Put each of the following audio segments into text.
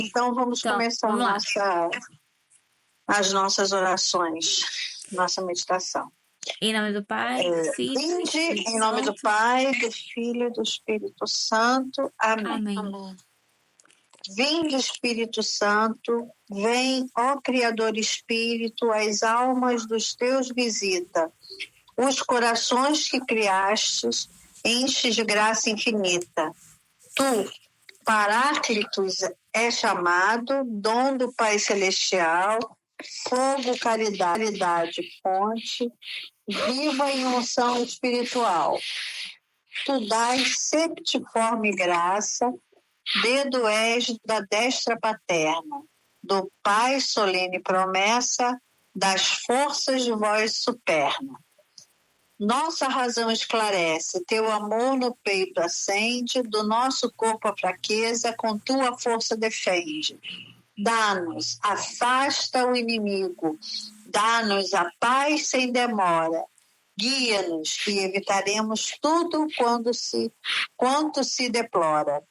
Então, vamos começar as nossas orações, nossa meditação. Em nome do Pai, do Filho e do Vinde, Espírito em nome do Santo. Pai, do Filho e do Espírito Santo. Amém. Amém. Vinde, Espírito Santo, vem, ó Criador Espírito, as almas dos teus visita, os corações que criastes, enche de graça infinita. Tu, Paráclitos, é chamado, dom do Pai Celestial, fogo, caridade, fonte, viva em unção espiritual. Tu dás septiforme graça, dedo és da destra paterna, do Pai solene promessa, das forças de voz superna. Nossa razão esclarece, teu amor no peito acende, do nosso corpo a fraqueza, com tua força defende. Dá-nos, afasta o inimigo, dá-nos a paz sem demora, guia-nos e evitaremos tudo quanto se deplora.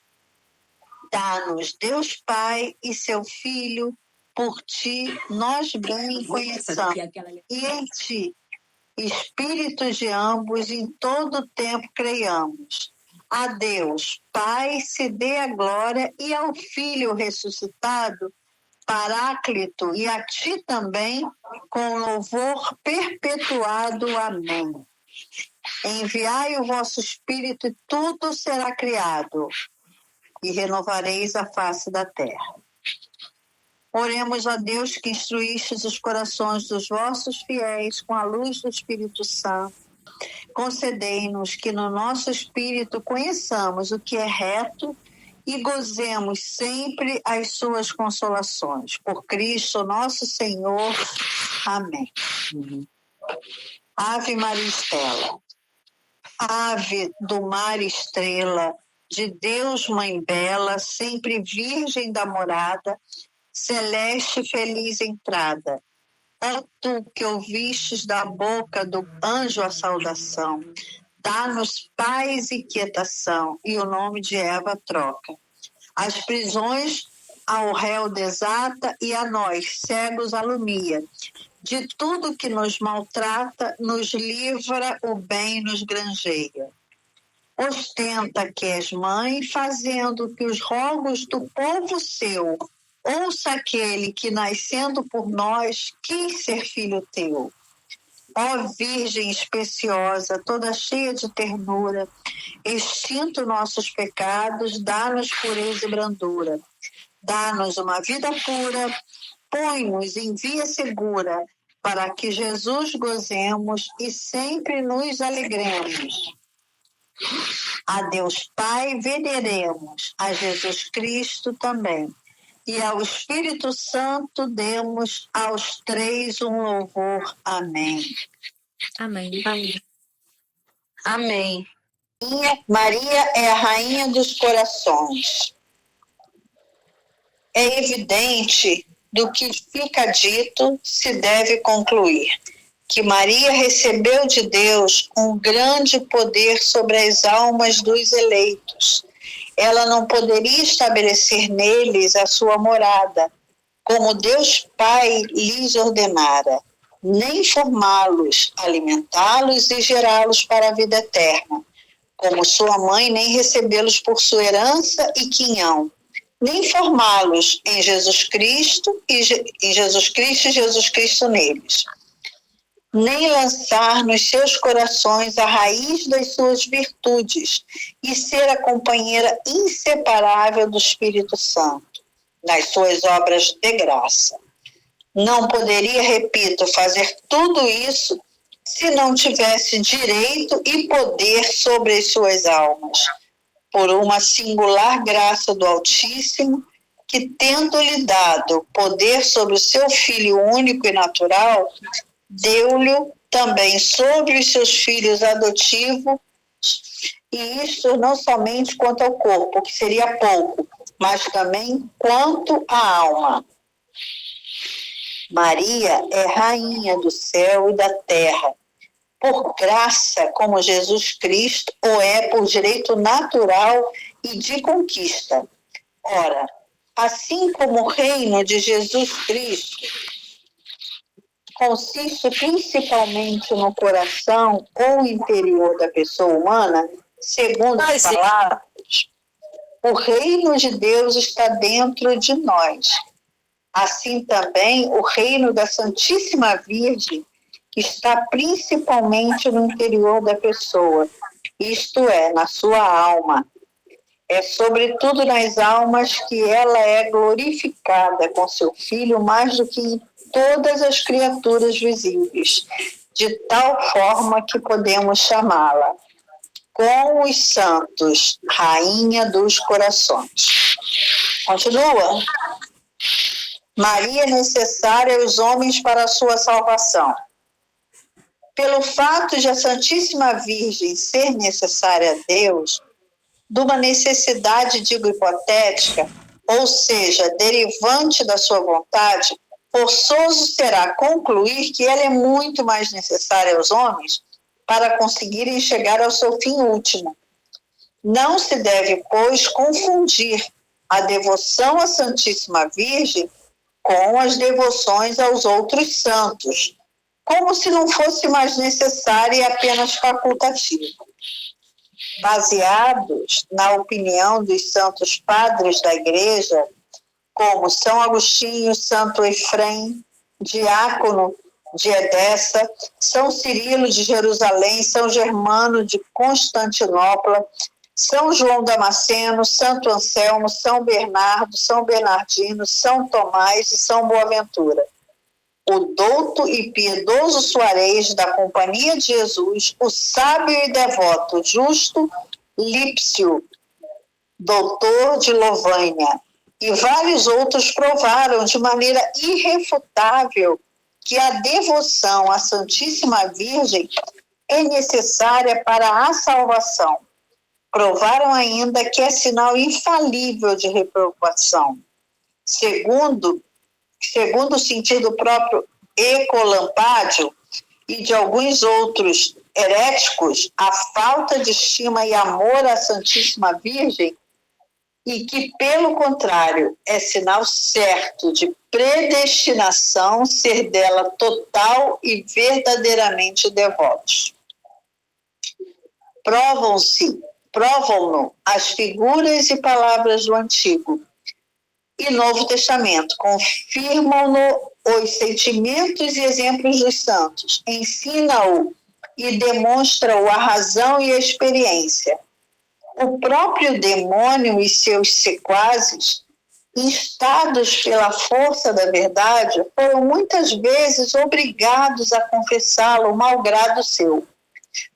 Dá-nos Deus Pai e seu Filho, por ti nós bem conheçamos, e em ti, Espíritos de ambos, em todo tempo creiamos. A Deus, Pai, se dê a glória, e ao Filho ressuscitado, Paráclito, e a ti também, com louvor perpetuado. Amém. Enviai o vosso Espírito, e tudo será criado, e renovareis a face da terra. Oremos a Deus que instruístes os corações dos vossos fiéis com a luz do Espírito Santo. Concedei-nos que no nosso espírito conheçamos o que é reto e gozemos sempre as suas consolações. Por Cristo nosso Senhor. Amém. Ave Maria Estela, ave do mar estrela, de Deus mãe bela, sempre virgem da morada, celeste feliz entrada, ó tu que ouvistes da boca do anjo a saudação, dá-nos paz e quietação, e o nome de Eva troca. As prisões ao réu desata, e a nós, cegos, alumia. De tudo que nos maltrata, nos livra, o bem nos granjeia. Ostenta que és mãe, fazendo que os rogos do povo seu ouça aquele que, nascendo por nós, quis ser filho teu. Ó Virgem especiosa, toda cheia de ternura, extinto nossos pecados, dá-nos pureza e brandura. Dá-nos uma vida pura, põe-nos em via segura, para que Jesus gozemos e sempre nos alegremos. A Deus Pai veneremos, a Jesus Cristo também. E ao Espírito Santo demos aos três um louvor. Amém. Amém. Amém. Maria é a rainha dos corações. É evidente do que fica dito, se deve concluir, que Maria recebeu de Deus um grande poder sobre as almas dos eleitos. Ela não poderia estabelecer neles a sua morada, como Deus Pai lhes ordenara, nem formá-los, alimentá-los e gerá-los para a vida eterna, como sua mãe, nem recebê-los por sua herança e quinhão, nem formá-los em Jesus Cristo e Jesus Cristo neles, nem lançar nos seus corações a raiz das suas virtudes e ser a companheira inseparável do Espírito Santo, nas suas obras de graça. Não poderia, repito, fazer tudo isso se não tivesse direito e poder sobre as suas almas, por uma singular graça do Altíssimo, que, tendo-lhe dado poder sobre o seu Filho único e natural, deu-lhe também sobre os seus filhos adotivos, e isto não somente quanto ao corpo, que seria pouco, mas também quanto à alma. Maria é rainha do céu e da terra, por graça, como Jesus Cristo, ou é por direito natural e de conquista. Ora, Assim como o reino de Jesus Cristo consiste principalmente no coração ou interior da pessoa humana, segundo as palavras, o reino de Deus está dentro de nós. Assim também o reino da Santíssima Virgem está principalmente no interior da pessoa, isto é, na sua alma. É sobretudo nas almas que ela é glorificada com seu Filho mais do que em todas as criaturas visíveis, de tal forma que podemos chamá-la com os santos, Rainha dos Corações. Continua. Maria é necessária aos homens para a sua salvação. Pelo fato de a Santíssima Virgem ser necessária a Deus, de uma necessidade, digo, hipotética, ou seja, derivante da sua vontade, forçoso será concluir que ela é muito mais necessária aos homens para conseguirem chegar ao seu fim último. Não se deve, pois, confundir a devoção à Santíssima Virgem com as devoções aos outros santos, como se não fosse mais necessária e apenas facultativa. Baseados na opinião dos santos padres da Igreja, como São Agostinho, Santo Efrem, Diácono de Edessa, São Cirilo de Jerusalém, São Germano de Constantinopla, São João Damasceno, Santo Anselmo, São Bernardo, São Bernardino, São Tomás e São Boaventura. O douto e piedoso Suarez da Companhia de Jesus, o sábio e devoto Justo Lípcio, doutor de Lovânia, e vários outros provaram de maneira irrefutável que a devoção à Santíssima Virgem é necessária para a salvação. Provaram ainda que é sinal infalível de reprovação. Segundo o sentido próprio Ecolampádio e de alguns outros heréticos, a falta de estima e amor à Santíssima Virgem, e que, pelo contrário, é sinal certo de predestinação ser dela total e verdadeiramente devotos. Provam-no as figuras e palavras do Antigo e Novo Testamento, confirmam-no os sentimentos e exemplos dos santos, ensina-o e demonstra-o a razão e a experiência. O próprio demônio e seus sequazes, instados pela força da verdade, foram muitas vezes obrigados a confessá-lo malgrado seu.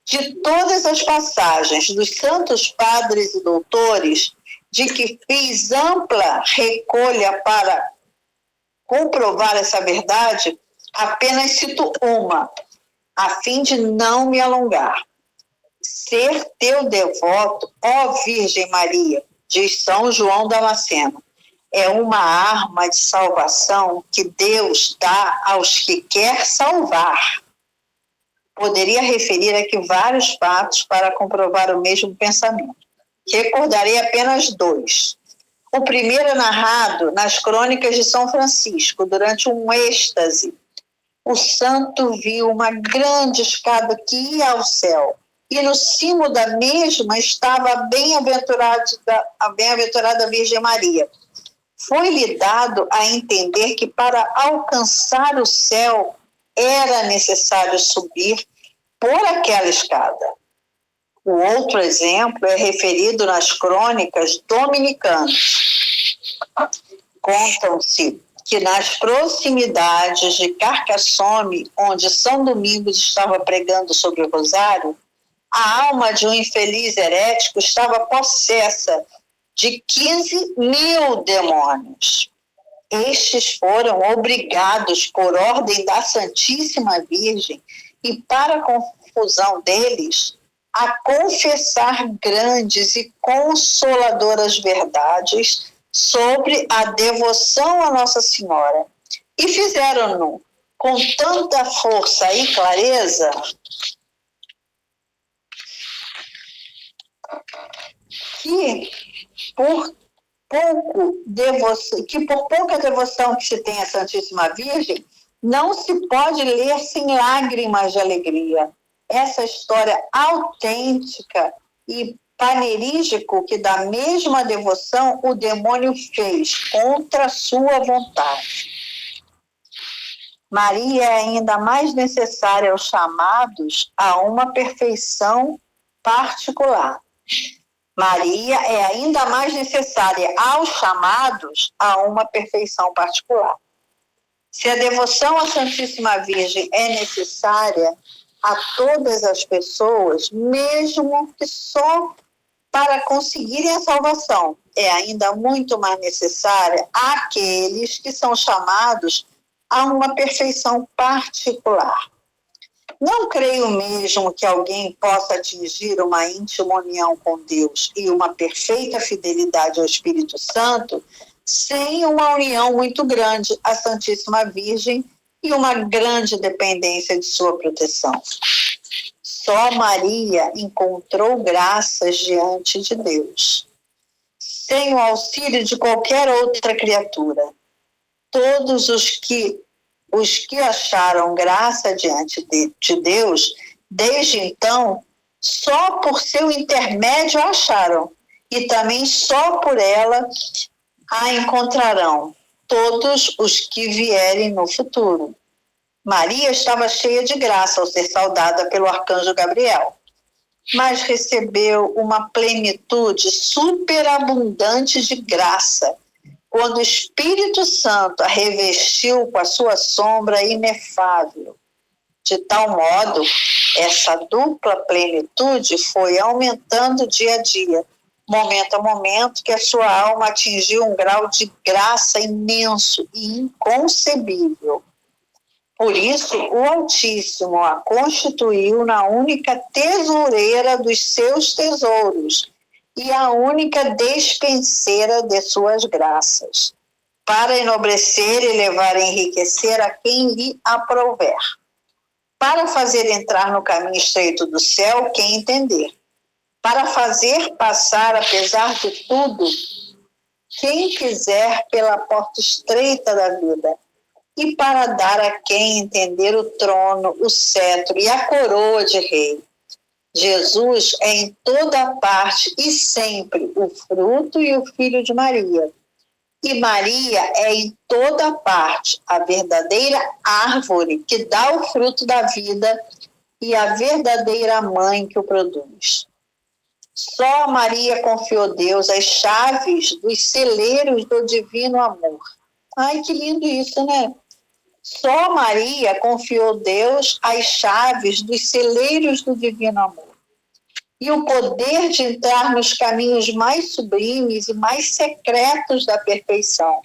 De todas as passagens dos santos padres e doutores, de que fiz ampla recolha para comprovar essa verdade, apenas cito uma, a fim de não me alongar. Ser teu devoto, ó Virgem Maria, diz São João Damasceno, é uma arma de salvação que Deus dá aos que quer salvar. Poderia referir aqui vários fatos para comprovar o mesmo pensamento. Recordarei apenas dois. O primeiro é narrado nas crônicas de São Francisco, durante um êxtase. O santo viu uma grande escada que ia ao céu, e no cimo da mesma estava a bem-aventurada Virgem Maria. Foi-lhe dado a entender que para alcançar o céu era necessário subir por aquela escada. O outro exemplo é referido nas crônicas dominicanas. Contam-se que nas proximidades de Carcassonne, onde São Domingos estava pregando sobre o rosário, a alma de um infeliz herético estava possessa de 15.000 demônios. Estes foram obrigados, por ordem da Santíssima Virgem, e para a confusão deles, a confessar grandes e consoladoras verdades sobre a devoção a Nossa Senhora. E fizeram-no com tanta força e clareza que, por por pouca devoção que se tem à Santíssima Virgem, não se pode ler sem lágrimas de alegria. Essa história autêntica e panerístico que da mesma devoção o demônio fez contra sua vontade. Maria é ainda mais necessária aos chamados a uma perfeição particular. Maria é ainda mais necessária aos chamados a uma perfeição particular. Se a devoção à Santíssima Virgem é necessária a todas as pessoas, mesmo que só para conseguirem a salvação, é ainda muito mais necessária àqueles que são chamados a uma perfeição particular. Não creio mesmo que alguém possa atingir uma íntima união com Deus e uma perfeita fidelidade ao Espírito Santo sem uma união muito grande à Santíssima Virgem e uma grande dependência de sua proteção. Só Maria encontrou graças diante de Deus, sem o auxílio de qualquer outra criatura. Todos os que acharam graça diante de Deus, desde então, só por seu intermédio a acharam, e também só por ela a encontrarão todos os que vierem no futuro. Maria estava cheia de graça ao ser saudada pelo arcanjo Gabriel, mas recebeu uma plenitude superabundante de graça quando o Espírito Santo a revestiu com a sua sombra inefável. De tal modo, essa dupla plenitude foi aumentando dia a dia, momento a momento, que a sua alma atingiu um grau de graça imenso e inconcebível. Por isso, o Altíssimo a constituiu na única tesoureira dos seus tesouros e a única despenseira de suas graças, para enobrecer, elevar e enriquecer a quem lhe aprouver, para fazer entrar no caminho estreito do céu quem entender, para fazer passar, apesar de tudo, quem quiser pela porta estreita da vida, e para dar a quem entender o trono, o cetro e a coroa de rei. Jesus é em toda parte e sempre o fruto e o filho de Maria. E Maria é em toda parte a verdadeira árvore que dá o fruto da vida e a verdadeira mãe que o produz. Só Maria confiou a Deus as chaves dos celeiros do divino amor. Ai, que lindo isso, né? Só Maria confiou a Deus as chaves dos celeiros do divino amor e o poder de entrar nos caminhos mais sublimes e mais secretos da perfeição,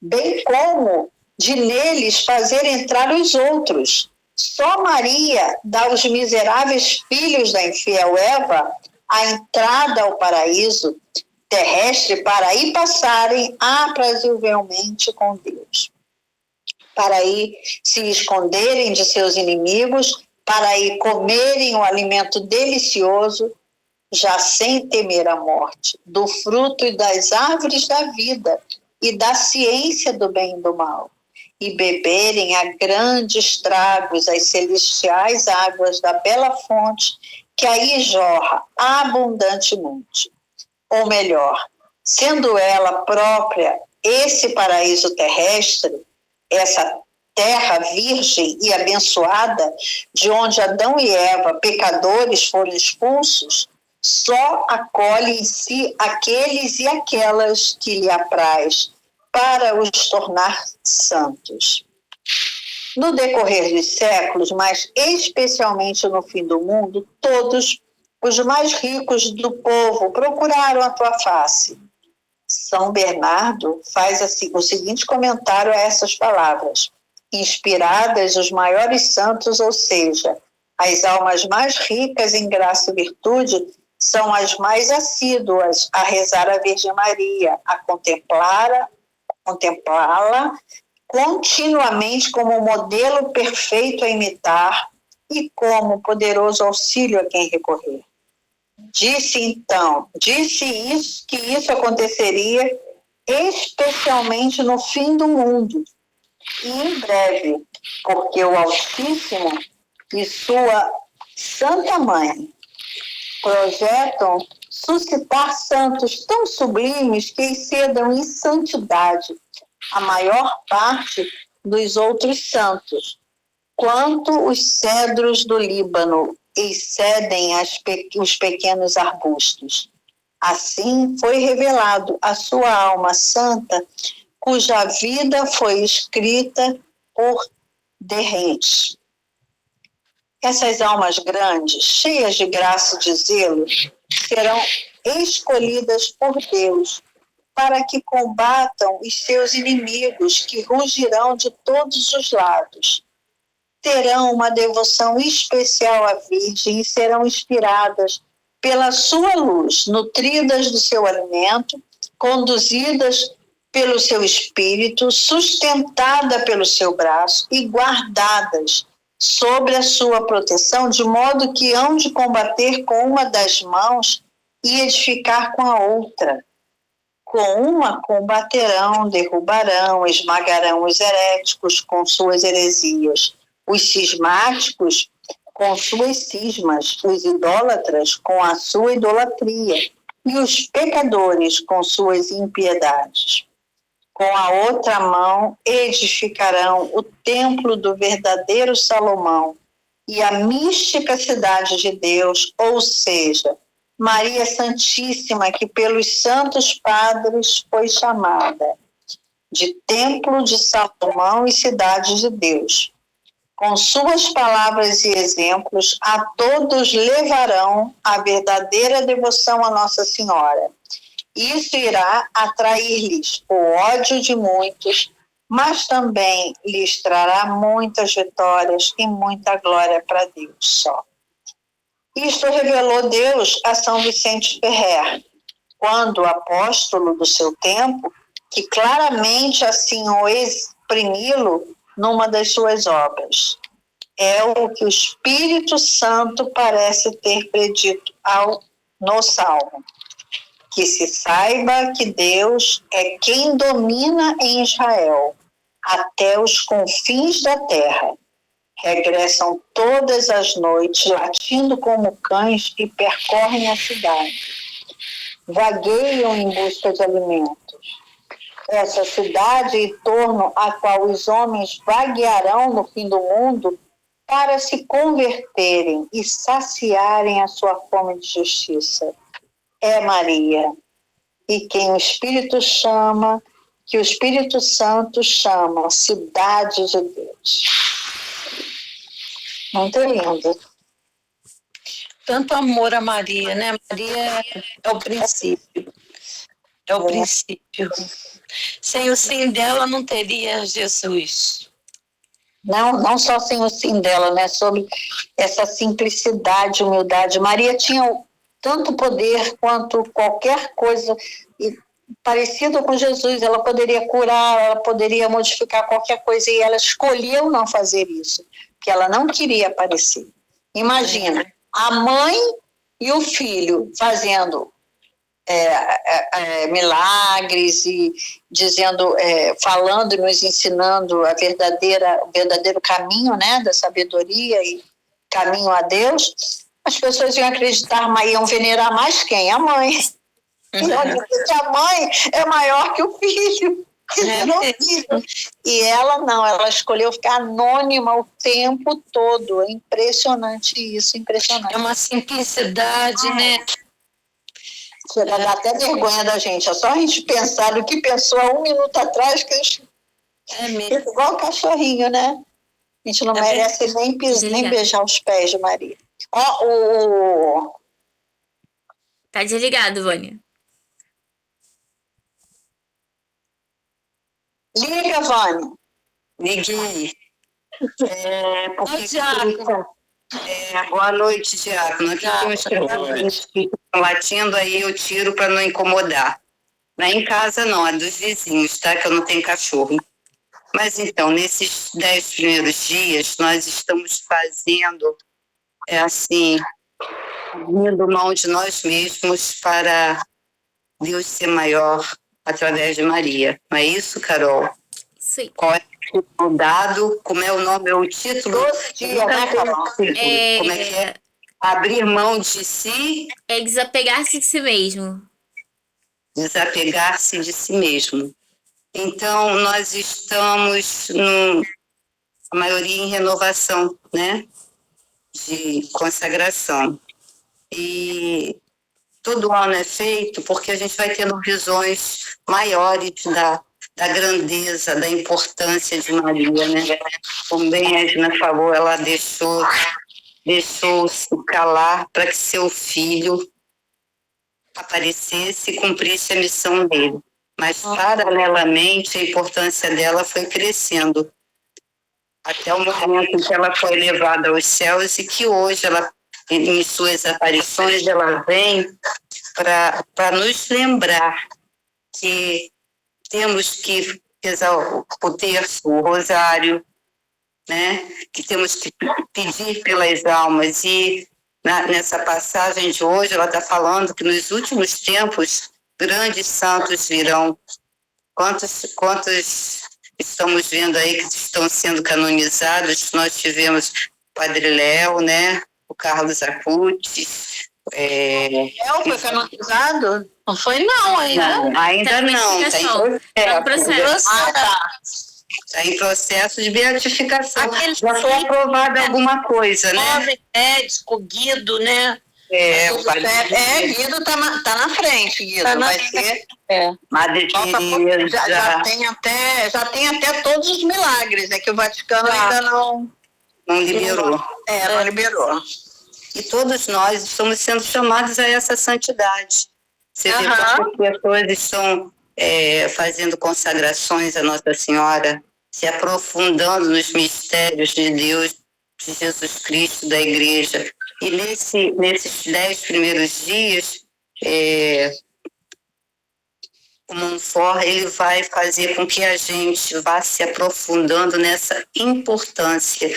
bem como de neles fazer entrar os outros. Só Maria dá aos miseráveis filhos da infiel Eva a entrada ao paraíso terrestre para aí passarem aprazivelmente com Deus, para aí se esconderem de seus inimigos, para aí comerem o alimento delicioso, já sem temer a morte, do fruto e das árvores da vida e da ciência do bem e do mal, e beberem a grandes tragos as celestiais águas da bela fonte que aí jorra abundantemente. Ou melhor, sendo ela própria esse paraíso terrestre, essa terra virgem e abençoada, de onde Adão e Eva, pecadores, foram expulsos, só acolhe em si aqueles e aquelas que lhe apraz, para os tornar santos. No decorrer dos séculos, mas especialmente no fim do mundo, todos os mais ricos do povo procuraram a tua face. São Bernardo faz o seguinte comentário a essas palavras: inspiradas os maiores santos, ou seja, as almas mais ricas em graça e virtude, são as mais assíduas a rezar a Virgem Maria, a contemplá-la continuamente como modelo perfeito a imitar e como poderoso auxílio a quem recorrer. Disse isso, que isso aconteceria especialmente no fim do mundo, e em breve, porque o Altíssimo e sua Santa Mãe projetam suscitar santos tão sublimes que excedam em santidade a maior parte dos outros santos, quanto os cedros do Líbano excedem os pequenos arbustos. Assim foi revelado a sua alma santa, cuja vida foi escrita por derrentes. Essas almas grandes, cheias de graça e de zelo, serão escolhidas por Deus para que combatam os seus inimigos que rugirão de todos os lados. Terão uma devoção especial à Virgem e serão inspiradas pela sua luz, nutridas do seu alimento, conduzidas pelo seu espírito, sustentada pelo seu braço e guardadas sobre a sua proteção, de modo que hão de combater com uma das mãos e edificar com a outra. Com uma combaterão, derrubarão, esmagarão os heréticos com suas heresias, os cismáticos com suas cismas, os idólatras com a sua idolatria e os pecadores com suas impiedades. Com a outra mão edificarão o templo do verdadeiro Salomão e a mística cidade de Deus, ou seja, Maria Santíssima, que pelos santos padres foi chamada de templo de Salomão e cidade de Deus. Com suas palavras e exemplos, a todos levarão a verdadeira devoção a Nossa Senhora. Isso irá atrair-lhes o ódio de muitos, mas também lhes trará muitas vitórias e muita glória para Deus só. Isto revelou Deus a São Vicente Ferrer, quando apóstolo do seu tempo, que claramente assim o exprimi-lo numa das suas obras. É o que o Espírito Santo parece ter predito no Salmo. Que se saiba que Deus é quem domina em Israel, até os confins da terra. Regressam todas as noites, latindo como cães, e percorrem a cidade. Vagueiam em busca de alimentos. Essa cidade em torno à qual os homens vaguearão no fim do mundo para se converterem e saciarem a sua fome de justiça. É Maria, e quem o Espírito chama, que o Espírito Santo chama cidade de Deus. Muito lindo. Tanto amor a Maria, né? Maria é o princípio. É o princípio. Sem o sim dela não teria Jesus. Não só sem o sim dela, né? Sobre essa simplicidade, humildade. Maria tinha tanto poder quanto qualquer coisa parecida com Jesus. Ela poderia curar, ela poderia modificar qualquer coisa, e ela escolheu não fazer isso, porque ela não queria aparecer. Imagina, a mãe e o filho fazendo milagres e dizendo, falando e nos ensinando o verdadeiro caminho, né, da sabedoria e caminho a Deus. As pessoas iam acreditar, mas iam venerar mais quem? A mãe. E a mãe é maior que o filho. E ela não, ela escolheu ficar anônima o tempo todo. É impressionante isso, impressionante. É uma simplicidade, né? Chega a dar até vergonha da gente. É só a gente pensar no que pensou há um minuto atrás, que a gente fica igual cachorrinho, né? A gente não merece nem beijar os pés de Maria. Tá desligado, Vânia. Liga, Vânia. Liguei. Boa noite, Diácono. Aqui tem uns cachorros que ficam latindo, aí eu tiro para não incomodar. Não é em casa, não, é dos vizinhos, tá? Que eu não tenho cachorro. Mas então, nesses 10 primeiros dias, nós estamos fazendo, abrindo mão de nós mesmos para Deus ser maior através de Maria. Não é isso, Carol? Isso aí. Qual é o título dado? Como é o nome? É o título? Como é que é? Abrir mão de si. É desapegar-se de si mesmo. Desapegar-se de si mesmo. Então, nós estamos, a maioria, em renovação, né? De consagração. E todo ano é feito porque a gente vai tendo visões maiores da grandeza, da importância de Maria, né? Como bem a Edna falou, ela deixou-se calar para que seu filho aparecesse e cumprisse a missão dele. Mas, paralelamente, a importância dela foi crescendo até o momento em que ela foi levada aos céus e que hoje, ela, em suas aparições, ela vem para nos lembrar que temos que rezar o terço, o rosário, né? Que temos que pedir pelas almas. E nessa passagem de hoje, ela está falando que nos últimos tempos, grandes santos virão. Quantos estamos vendo aí que estão sendo canonizados? Nós tivemos o Padre Léo, né? O Carlos Acutis. Léo foi canonizado? Não foi não ainda. Não, ainda não. Está em processo. Está em processo de beatificação. Já foi aprovada alguma coisa, né? Jovem médico, Guido, né? Guido está na frente, Guido. Vai ser. Madre Teresa. Já tem até todos os milagres, é que o Vaticano ainda não liberou. Não liberou. E todos nós estamos sendo chamados a essa santidade. Você vê quantas pessoas estão fazendo consagrações a Nossa Senhora, se aprofundando nos mistérios de Deus, de Jesus Cristo, da Igreja. E nesses 10 primeiros dias, o Montfort, ele vai fazer com que a gente vá se aprofundando nessa importância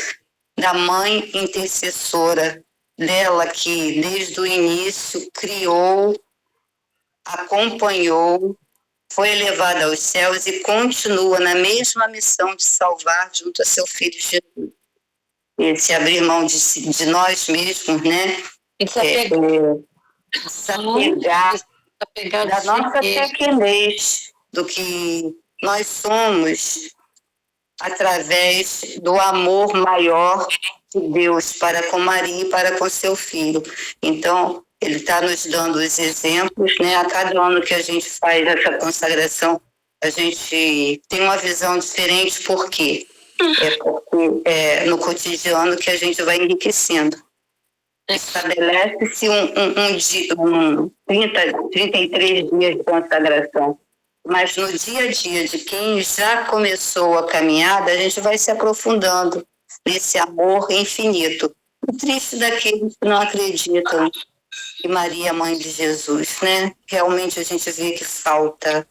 da mãe intercessora, dela que desde o início criou, acompanhou, foi elevada aos céus e continua na mesma missão de salvar junto a seu filho Jesus. Esse abrir mão de nós mesmos, né? Desapegar da nossa pequenez, do que nós somos através do amor maior de Deus para com Maria e para com seu filho. Então, ele está nos dando os exemplos, né? A cada ano que a gente faz essa consagração, a gente tem uma visão diferente. Por quê? Porque no cotidiano que a gente vai enriquecendo. Estabelece-se 33 dias de consagração. Mas no dia a dia de quem já começou a caminhada, a gente vai se aprofundando nesse amor infinito. O triste daqueles que não acreditam que Maria é mãe de Jesus, né? Realmente a gente vê que falta.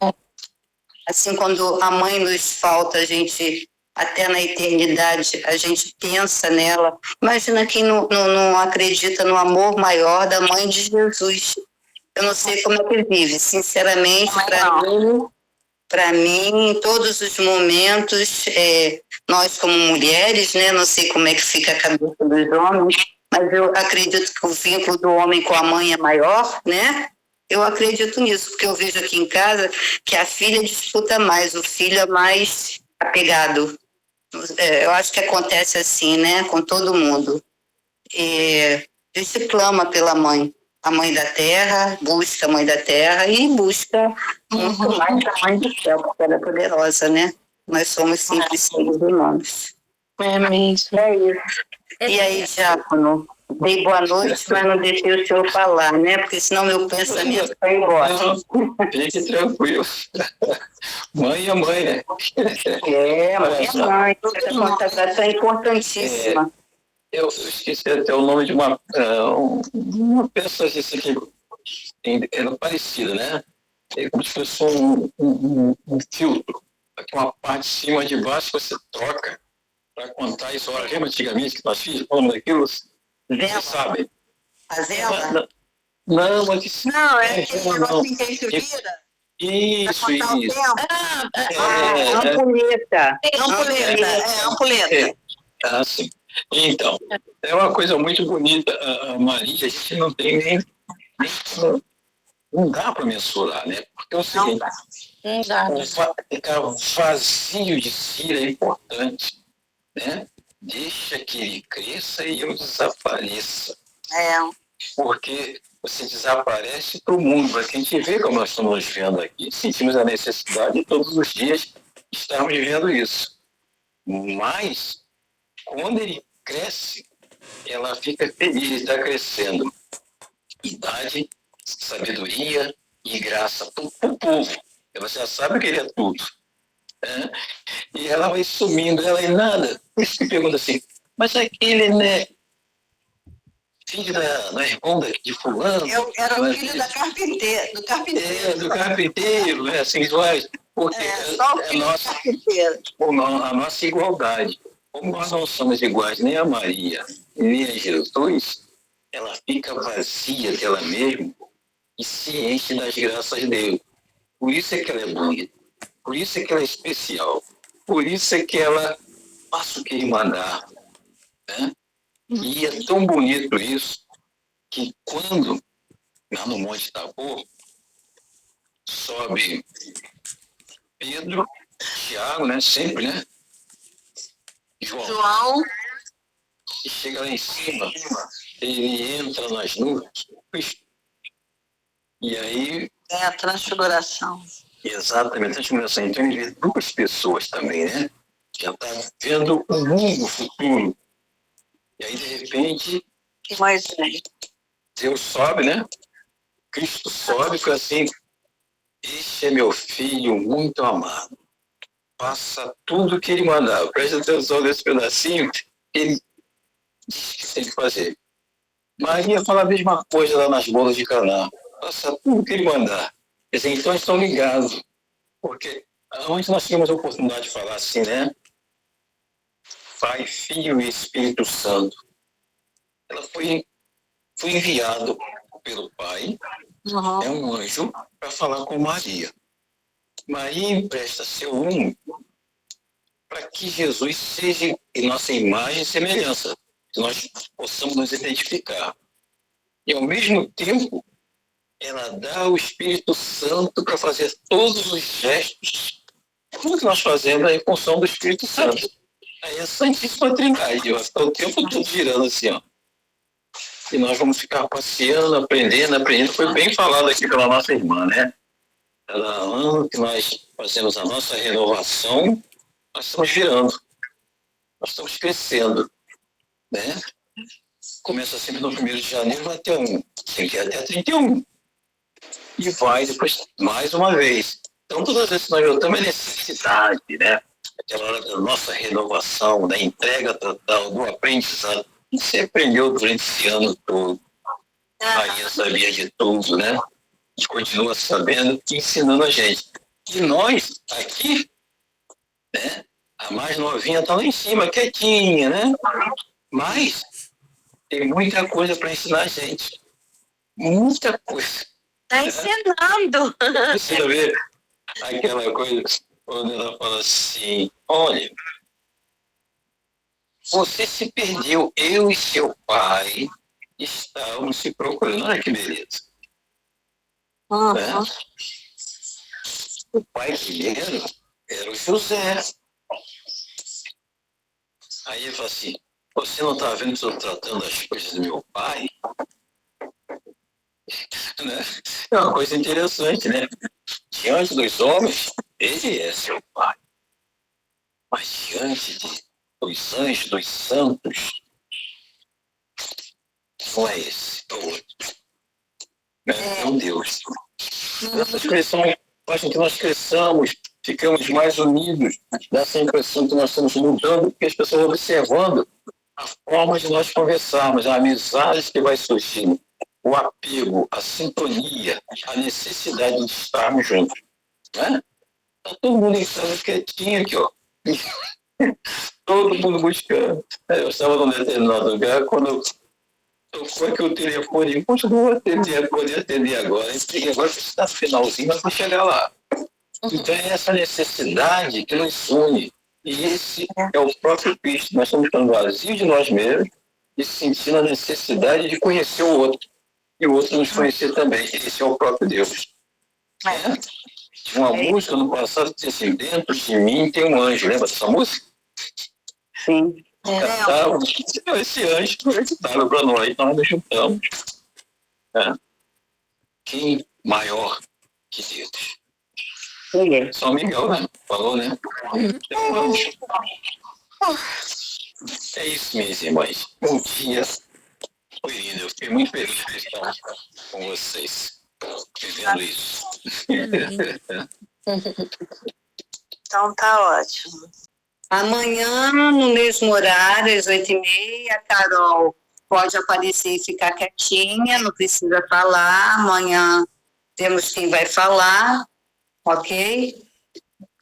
Assim, quando a mãe nos falta, a gente, até na eternidade, a gente pensa nela. Imagina quem não acredita no amor maior da mãe de Jesus. Eu não sei como é que vive, sinceramente, para mim, em todos os momentos, nós como mulheres, né, não sei como é que fica a cabeça dos homens, mas eu acredito que o vínculo do homem com a mãe é maior, né? Eu acredito nisso, porque eu vejo aqui em casa que a filha disputa mais, o filho é mais apegado. Eu acho que acontece assim, né, com todo mundo. A gente clama pela mãe. A mãe da terra, busca a mãe da terra e busca muito mais a mãe do céu, porque ela é poderosa, né? Nós somos simples seres humanos. É mesmo. É isso. E aí, Diácono, dei boa noite, mas não deixei o senhor falar, né? Porque senão meu pensamento vai embora. Fique tranquilo. Mãe é mãe, né? Mãe é mãe. Essa consagração é importantíssima. Eu esqueci até o nome de uma pessoa assim, que era parecida, né? É como se fosse um filtro. Aqui uma parte de cima e de baixo você troca para contar isso. Olha, lembra antigamente que nós fizemos daquilo? Vocês sabem. Fazenda? Não, mas Não, é aquele aquele negocinho que a gente vira isso, para contar o isso. tempo. Ampulheta. Ampulheta. Ah, sim. Então, é uma coisa muito bonita. A Maria, a gente não tem não dá para mensurar, né? Porque é o seguinte, Não dá. o vazio de si é importante, né? Deixa que ele cresça e eu desapareça. Porque você desaparece para o mundo, para que a gente vê como nós estamos vendo aqui. Sentimos a necessidade de todos os dias estarmos vivendo isso. Mas, quando ele cresce, ela fica feliz de estar crescendo. Idade, sabedoria e graça para o povo. Você já sabe que ele é tudo. Né? E ela vai sumindo, ela é nada. Por isso que pergunta assim, mas aquele, né? Filho não é irmão de fulano? Eu era o filho do carpinteiro. Do carpinteiro, né? Assim, porque Só o filho do carpinteiro. A nossa igualdade. Como nós não somos iguais nem a Maria, nem a Jesus, ela fica vazia dela mesma e se enche das graças dele. Por isso é que ela é bonita. Por isso é que ela é especial. Por isso é que ela faz o que ele mandar. Né? E é tão bonito isso que quando, lá no Monte Tabor, sobe Pedro, Tiago, né? Sempre, né? João. E chega lá em cima, ele entra nas nuvens. E aí... É a transfiguração. Exatamente, a transfiguração. Então ele vê duas pessoas também, né? Já está vendo o mundo futuro. E aí, de repente, Deus sobe, né? Cristo sobe e fica assim, este é meu filho muito amado. Faça tudo o que ele mandar. Preste atenção nesse pedacinho, ele diz que tem que fazer. Maria fala a mesma coisa lá nas bodas de Caná. Faça tudo o que ele mandar. Quer dizer, então estão ligados. Porque antes nós tínhamos a oportunidade de falar assim, né? Pai, Filho e Espírito Santo. Ela foi enviado pelo Pai, é um anjo, para falar com Maria. Maria empresta seu único para que Jesus seja em nossa imagem e semelhança, que nós possamos nos identificar. E, ao mesmo tempo, ela dá o Espírito Santo para fazer todos os gestos, tudo que nós fazemos é em função do Espírito Santo. Aí a Santíssima Trindade vai ficar o tempo todo girando assim, ó. E nós vamos ficar passeando, aprendendo. Foi bem falado aqui pela nossa irmã, né? Cada ano que nós fazemos a nossa renovação, nós estamos girando. Nós estamos crescendo, né? Começa sempre no 1º de janeiro, vai até tem que ir até 31. E vai depois mais uma vez. Então, todas as vezes que nós voltamos é necessidade, né? Aquela hora da nossa renovação, da entrega total, do aprendizado. Você aprendeu durante esse ano todo. Maria sabia de tudo, né? A gente continua sabendo e ensinando a gente. E nós, aqui, né? A mais novinha está lá em cima, quietinha, né? Mas tem muita coisa para ensinar a gente. Muita coisa. Está ensinando. Você vê aquela coisa quando ela fala assim, olha, você se perdeu, eu e seu pai estávamos se procurando. Olha que beleza. Né? O pai primeiro era o José. Aí ele fala assim, você não está vendo que eu estou tratando as coisas do meu pai? Né? É uma coisa interessante, né? Diante dos homens, ele é seu pai. Mas diante dos anjos, dos santos, não é esse, é outro. É um Deus. Essas coisas fazem com que nós cresçamos, ficamos mais unidos, dá essa impressão que nós estamos mudando, porque as pessoas observando a forma de nós conversarmos, a amizade que vai surgindo, o apego, a sintonia, a necessidade de estarmos juntos. Né? Está todo mundo em casa quietinho aqui, ó. Todo mundo buscando. Eu estava num determinado lugar, quando tocou aqui o telefone e continua a atender, poder atender agora. E agora está no finalzinho, mas vai chegar lá. Então é essa necessidade que nos une. E esse é o próprio Cristo. Nós estamos ficando vazios de nós mesmos e sentindo a necessidade de conhecer o outro. E o outro nos conhecer também. Esse é o próprio Deus. Tinha uma música no passado que dizia assim, dentro de mim tem um anjo. Lembra dessa música? Sim. Cantava, esse anjo estava para nós nos juntamos. Quem maior que Deus? São Miguel, né? Falou, né? É um anjo. É isso, minhas irmãs. Bom dia. Foi lindo. Eu fiquei muito feliz de estar com vocês, vivendo isso. Então tá ótimo. Amanhã, no mesmo horário, às 8h30, a Carol pode aparecer e ficar quietinha, não precisa falar. Amanhã temos quem vai falar, ok?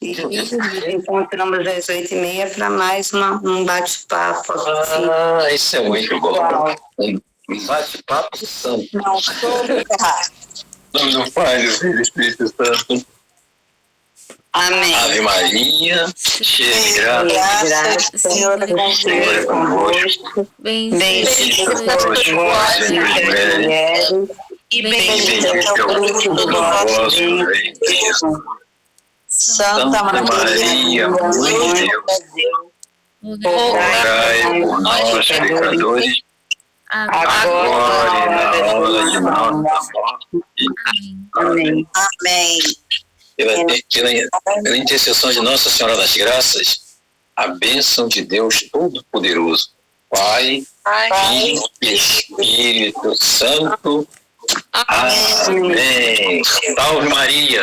E nos encontramos às 8h30 para mais um bate-papo. Ah, isso é muito bom. Um bate-papo santo. Não, sobre Nome do Pai, do Filho e do Espírito Santo. Amém. Ave Maria, cheia de graça, Senhor é convosco. Bendita sois vós entre as mulheres, E bendito é o fruto do vosso ventre, Jesus. Santa Maria, Mãe de Deus, rogai por nós, pecadores, agora e na hora de nossa morte. Amém. Amém. Pela intercessão de Nossa Senhora das Graças, a bênção de Deus Todo-Poderoso, Pai, Filho e Espírito Santo. Amém. Salve Maria.